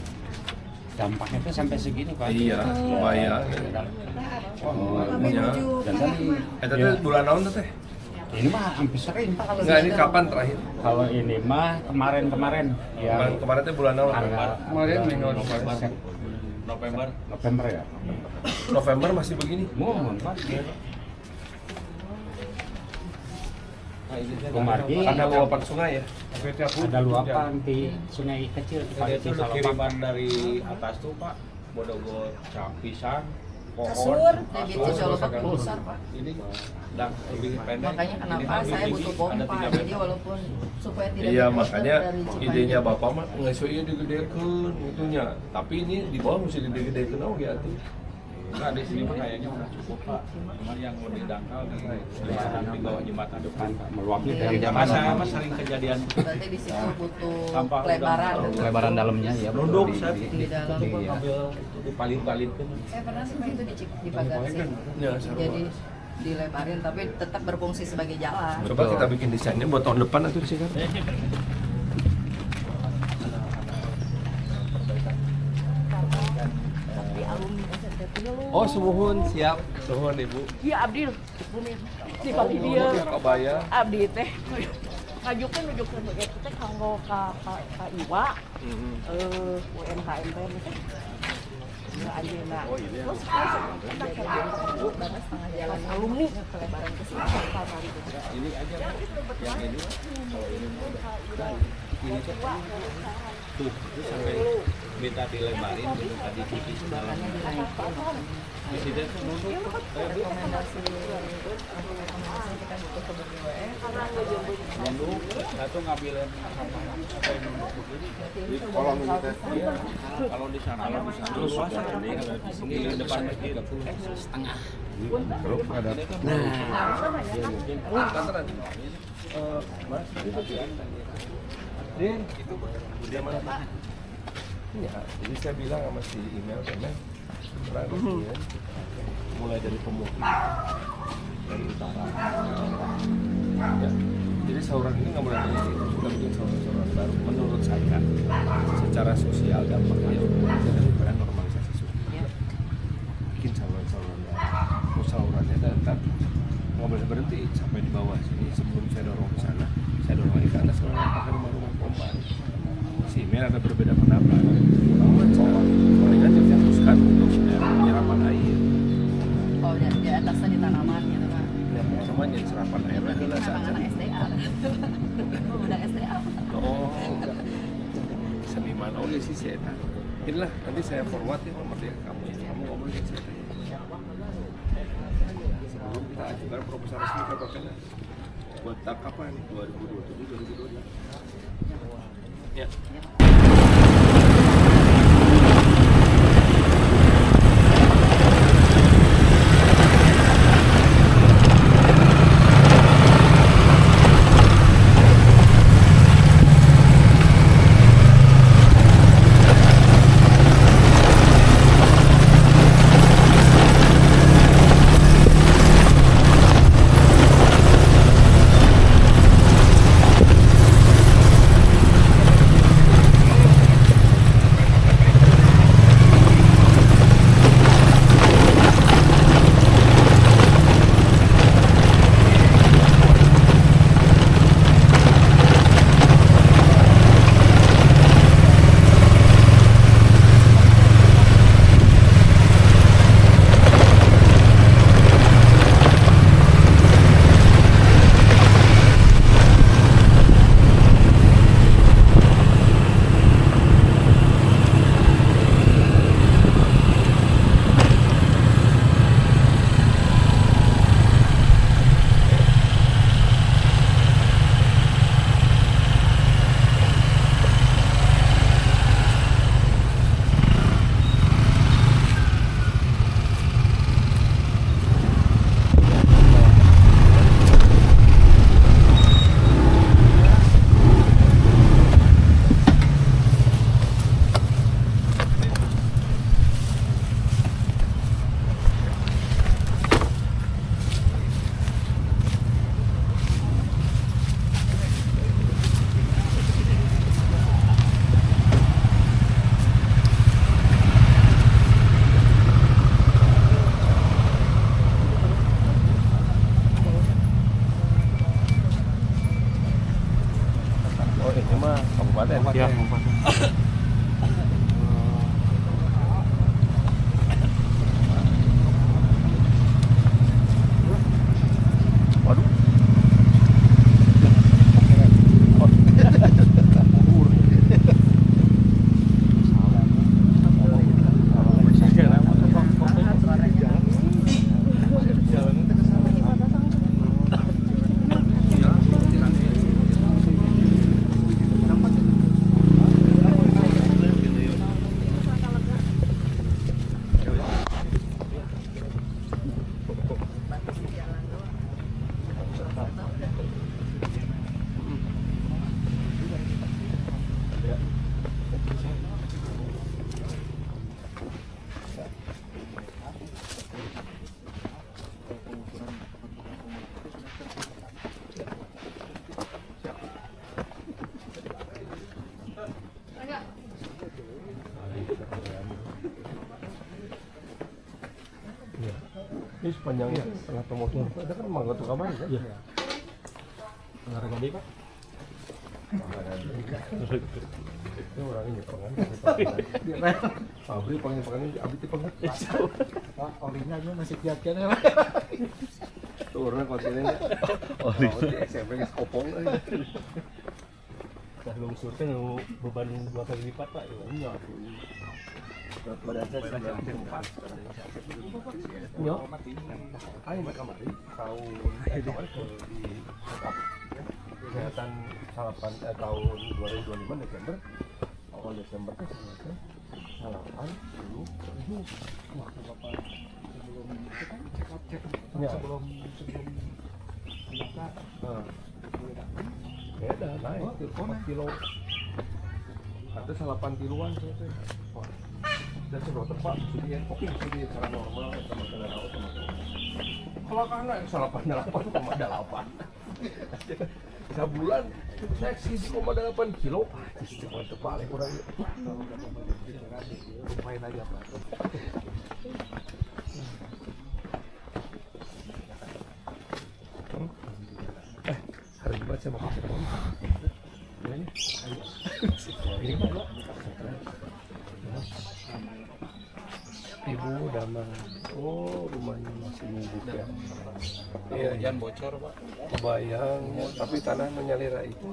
dampaknya tuh sampai segini Pak. Iya, lumayan. Kami menuju Eta teh bulan naon teh? Ini mah hampir sering Pak kalau Enggak, ini kapan terakhir? Kalau ini mah kemarin ya. Kemarin itu bulan awal. Kemarin November ya. November masih begini? Mohon Pak. Kemarin ada luapan sungai ya? Ada luapan di sungai kecil. Itu kiriman dari atas tuh Pak, Bodogor, pisang, pohon, Kasur. Debit Cicalobak besar Pak. Ini dan lebih pendek. Makanya kenapa saya butuh pompa, jadi walaupun supaya tidak Iya, diputar makanya dari Cipayu. idenya Bapak mah ngeso ieu digedekeun itunya. Tapi ini di bawah mesti digede-gedekeun oge atuh. Nah, di sini mah kayaknya udah cukup Pak. Cuman yang lebih dangkal di bawah jembatan depan Pak. Meluapnya Yang dari zaman saya mah sering kejadian. Berarti di situ butuh Sampah pelebaran. Pelebaran dalamnya ya. Nunduk saya Di dalam. ngambil dipalit-palitkan. Saya pernah sih Pak itu di Pagarsi. Ya, seru. Jadi dilebarin tapi tetap berfungsi sebagai jalan. Coba kita bikin desainnya buat tahun depan atuh sih kan. Oh, sumuhun, siap. Sumuhun Ibu. Iya Abdi di pagi dia Kabaya. Abdi teh ngajukeun teh kanggo ka Iwa UMKM teh Anjena. Terus setengah jalan alumni kelebaran ke sini Ini aja yang ini kalau ini ini tuh itu sampai minta dilebarin gitu tadi tipis dalamnya di situ tuh nunduk Rekomendasi kita butuh ke BWF nunduk satu ngambilin sampah apa yang nunduk Di kolong ini teh. iya kalau di sana terus ini di sini depan masjid setengah Grup ada. Mas, Din, itu dia mana Pak? Ya, jadi saya bilang sama si email kan, mulai dari pemukiman dari utara. Ya, jadi sauran ini nggak boleh dari situ, sudah bikin sauran baru. Menurut saya, secara sosial dampaknya daripada normalisasi sungai. Bikin sauran baru, saurannya dan nggak boleh berhenti sampai di bawah sini. Sebelum saya dorong ke sana, saya dorong lagi ke atas kalau pakai rumah-rumah pompa. Si Mel ada berbeda pendapat. Mendingan difokuskan untuk penyerapan air. Oh, di atasnya di tanaman gitu Pak. Ya, cuman yang serapan airnya jelas Memang saja. anak SDA. Udah SDA. Oh, enggak. Seniman oke sih saya tahu. Inilah nanti saya forward ya nomor dia kamu. Kamu ngomong ke saya. Sebelum kita ajukan proposal resmi ke Bapenas. Buat tak kapan? 2027 2028. Ya. Oh, ini mah kabupaten. Ya, kabupaten. Waduh. Ini sepanjangnya setengah motor. Ada kan mangga tuh kamar kan? Iya. Nggak gede Pak. Itu orangnya nyepengan. Pabrik panggil abis itu panggil. Pak, olinya aja masih kiat-kiat ya. Tuh orangnya kontinennya. Oli. SMP kopong aja. Nah, lungsur kan beban 2 kali lipat Pak. Iya. Pada saya Yo, ayo kemari tahun di kesehatan tahun 2025 Desember, awal Desember kan selesai salapan dulu itu waktu bapak sebelum itu kan cek sebelum beda naik 4 kilo ada 8 kiloan saya dan sebelum tepat sudah kopi sudah secara normal sama dengan awal sama kalau karena yang salah 8,8 sebulan naik 1,8 kilo cuma terbalik kurang lupain aja Pak. Hari Jumat saya mau kasih ini Pak. Ibu Damang, oh rumahnya masih nunggu ya. Iya, jangan bocor Pak. Kebayang, tapi tanah menyalira itu.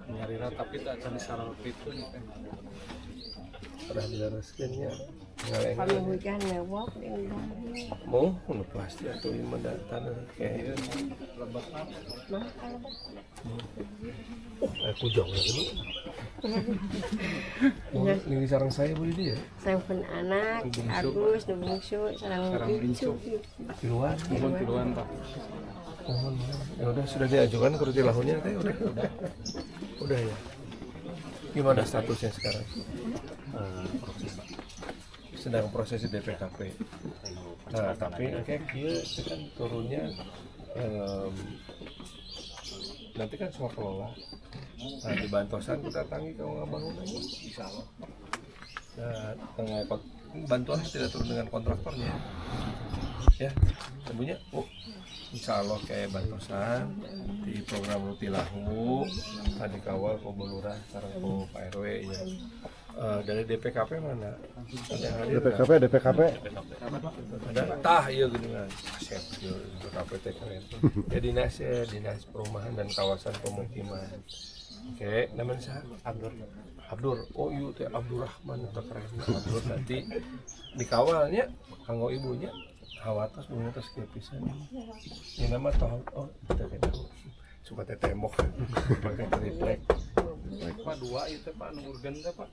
Menyalira tapi tak cari sarang itu nih kan. Sudah dilaraskannya. Kalau hujan mewah, Mau, udah pasti atau yang mendatang kayak lebat nah kalau aku jauh lagi. Ini sarang saya boleh dia. saya pun anak, Agus, bungsu, sarang bungsu. Kiluan Pak. Ya udah sudah diajukan kursi lahunnya teh udah ya. Gimana statusnya sekarang? Sedang proses DPKP. Nah tapi kayak kia kan turunnya nanti kan semua kelola. Nah di Bantosan kita datangi kalau nggak bangun aja bisa loh. Nah bantuan tidak turun dengan kontraktornya. Ya tentunya insya Allah kayak Bantosan di program Rutilahu tadi kawal ko Lurah sekarang ko Pak RW ya. Dari DPKP mana? DPKP ada tah iya gini kan aset DPKP keren ya dinas perumahan dan kawasan pemukiman. Oke namanya saya Abdur oh iya teh Abdurrahman atau keren Abdur nanti dikawalnya kanggo ibunya hawatas bunga terus kayak pisan ini nama tahu oh kita tahu suka teh tembok pakai triplek Pak 2 itu Pak nurgen teh Pak.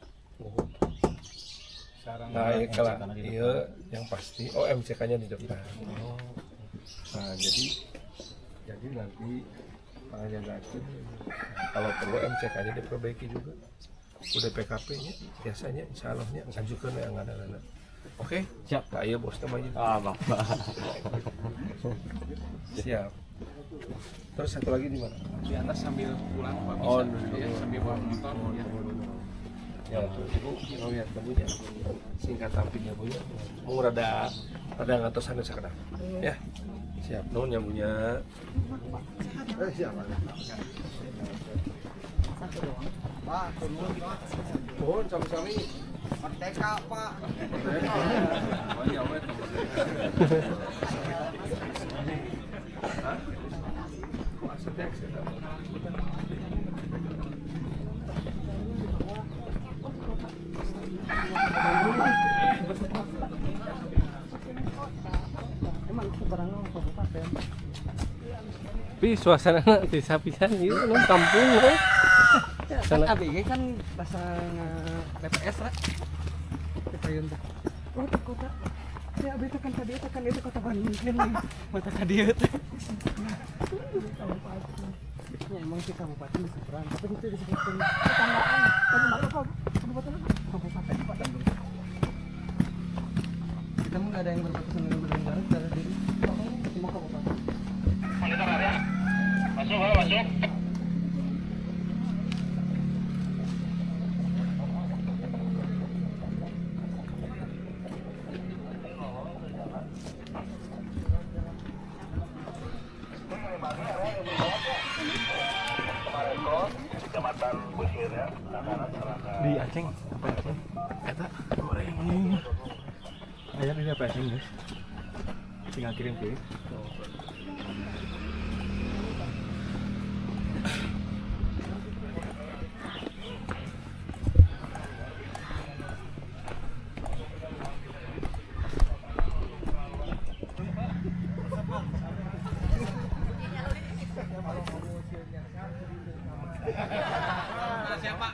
Nah, kalau iya yang pasti MCK-nya di depan. Nah, jadi nanti makanya nanti kalau perlu MCK-nya diperbaiki juga. Udah PKP-nya biasanya insya Allah-nya ajukan yang ada. Oke, siap. Nah, iya bos namanya. Bapak. Siap. Terus satu lagi di mana? Di atas sambil pulang Pak bisa. Ya, sambil bawa motor. Ya, Ibu, lihat kebunya. Singkat tampilnya Bu ya. Mau rada ngatosan sekarang. Ya. Siap. Nuhun yang punya. Siap. Pak, turun Pak. Pohon sami-sami. Merdeka Pak. Oh iya, wet. Hah? Sedek sudah. Tapi suasana nanti sapisan itu nang kampung kan. ABG kan bahasa PPS lah. Payun teh. Oh, di kota. Ya abis tekan tadi tekan itu kota Bandung kan. Mata ka dieu teh. Ya emang sih kabupaten di seberang, tapi itu disebutkan tetanggaan. Kabupaten Bandung. Kita mah nggak ada yang berbatasan dengan Bandung Barat dari diri. Semua kabupaten. Monitor area. Masuk, halo, masuk. Di Aceh, apa Aceh? Eta goreng. Aya di apa Aceh, guys? Tinggal kirim ke. Siapa?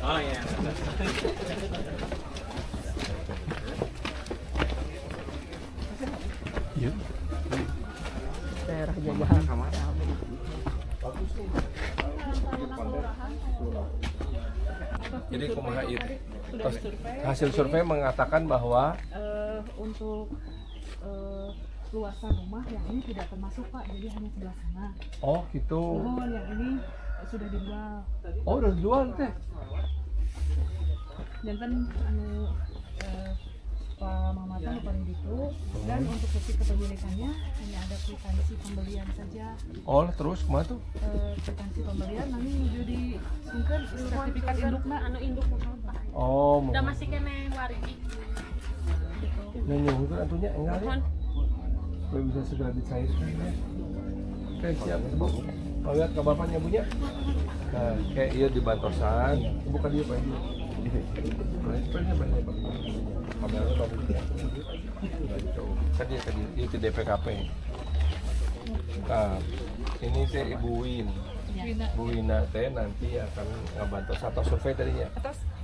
Oh iya. Iya. Daerah jajahan kamar. Jadi kumaha ieu teh? Hasil survei mengatakan bahwa Untuk luasan rumah yang ini tidak termasuk Pak, jadi hanya sebelah sana. oh gitu. Oh, yang ini sudah dijual. Oh, udah dijual teh. Jantan anu Pak Mamatan paling gitu. Dan untuk bukti kepemilikannya hanya ada kwitansi pembelian saja. Oh, terus kumaha tuh? Kwitansi pembelian nanti jadi sungkeun sertifikat indukna anu induk Pak. Oh, Udah masih kene wargi. nyuhun atunya enggak ya? Supaya bisa segera dicairkan ya. Oke, siap. Oh, lihat ke bapaknya punya. Nah, kayak iya di Bantosan, bukan dia Pak. Banyak Pak. Kameranya bagus. Tadi itu DPKP. Nah, ini teh Ibu Win. Bu Wina teh nanti akan ngebantu atau survei tadinya.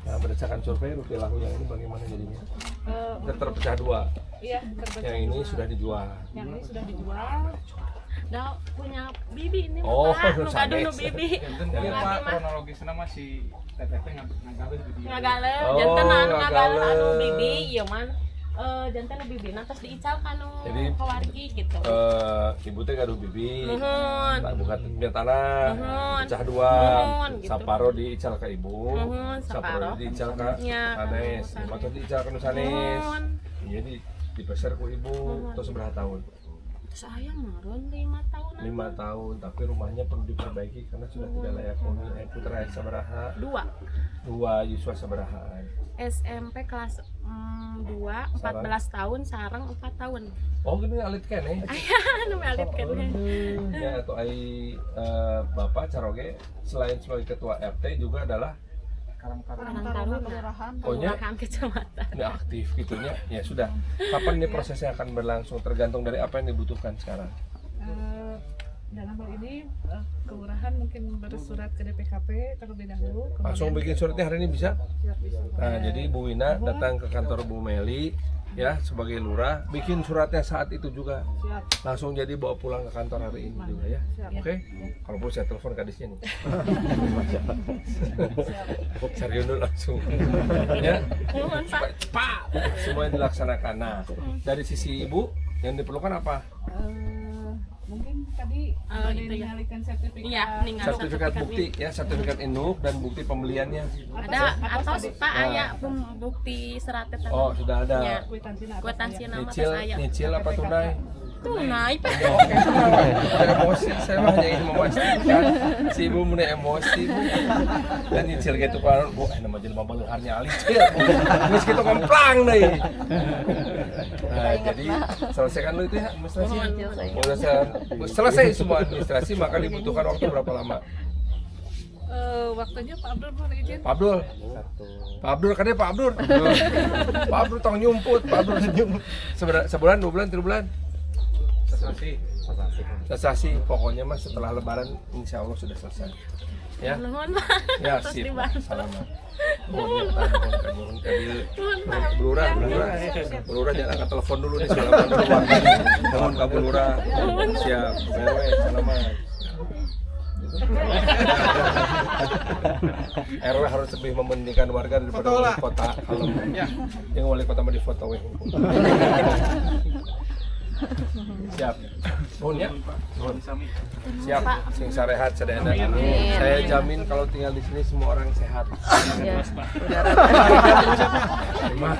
Nah, berdasarkan survei Rupilahu yang ini bagaimana jadinya? Terpecah dua. Iya, Yang ini sudah dijual. Yang ini sudah dijual. Nah, punya bibi ini Oh, Pak. Nu gaduh nu bibi. Jadi Pak kronologisnya mah si teteh ngagaleun di dia. Ngagaleun, Oh, janten anu ngagaleun ngagaleun. anu bibi ieu man. Janten nu bibi terus diical kanu Jadi, kawargi gitu. Ibu teh gaduh bibi. Nuhun. Tak buka punya tanah. Nuhun. Pecah dua. Nuhun, gitu. Saparo diical ke ibu. Nuhun, saparo. diical ke Nya, Sanes. Sanes. Maksud diical ke Sanes. Nuhun. Iya dipeser ku ibu. Nuhun. Terus berapa tahun? Saya marun 5 tahun. 5 tahun, tapi rumahnya perlu diperbaiki karena sudah tidak layak huni. Putra sabaraha? 2 Yuswa sabaraha? SMP kelas 2, 14 tahun, sarang 4 tahun. Oh gini alit kene? Aya, alit kene. Ya atau Bapak Caroge selain sebagai ketua RT juga adalah Karang Taruna kelurahan kecamatan. Ini aktif gitunya. Ya sudah. Kapan ini prosesnya akan berlangsung tergantung dari apa yang dibutuhkan sekarang. Dalam hal ini kelurahan mungkin bersurat ke DPKP terlebih dahulu. Langsung bikin suratnya hari ini bisa? Nah, jadi Bu Wina datang ke kantor Bu Meli ya sebagai lurah, bikin suratnya saat itu juga. Langsung jadi bawa pulang ke kantor hari ini juga ya. Oke? Kalau perlu saya telepon kadisnya nih. Serius dulu langsung. Ya. Cepat semuanya dilaksanakan. Nah, dari sisi Ibu yang diperlukan apa? Mungkin tadi meninggalkan sertifikat. Iya, sertifikat bukti ya, sertifikat induk dan bukti pembeliannya. Ada atau Pak aya bukti seratnya tadi. Oh, sudah ada. Ya. Kwitansi nama Nyicil apa tunai? Tunai, Pak. Oke, emosi saya mah hanya ingin memastikan si Ibu mulai emosi Bu. Dan nyicil gitu kan, Bu, nama jelema beuleuharnya alicil. Geus kitu komplang deui. Nah, jadi selesaikan dulu itu ya administrasi. Selesai semua administrasi, maka dibutuhkan waktu berapa lama? Waktunya Pak Abdul mohon izin. Pak Abdul kan Pak Abdul. Pak Abdul tong nyumput, Pak Abdul nyumput. Sebulan, 2 bulan, 3 bulan. Selesai. Pokoknya mas setelah Lebaran insya Allah sudah selesai. Ya. Ya sip. Selamat. Belura jangan angkat telepon dulu nih. Salaman dulu warganya. Telepon ke Belura. Siap. BW salaman. RW harus lebih mementingkan warga daripada wali kota. Kalau yang wali kota mah difoto we. Siap. Nuhun ya. Nuhun. Siap. Sing sarehat sadayana. Saya jamin kalau tinggal di sini semua orang sehat. Ya. Terima.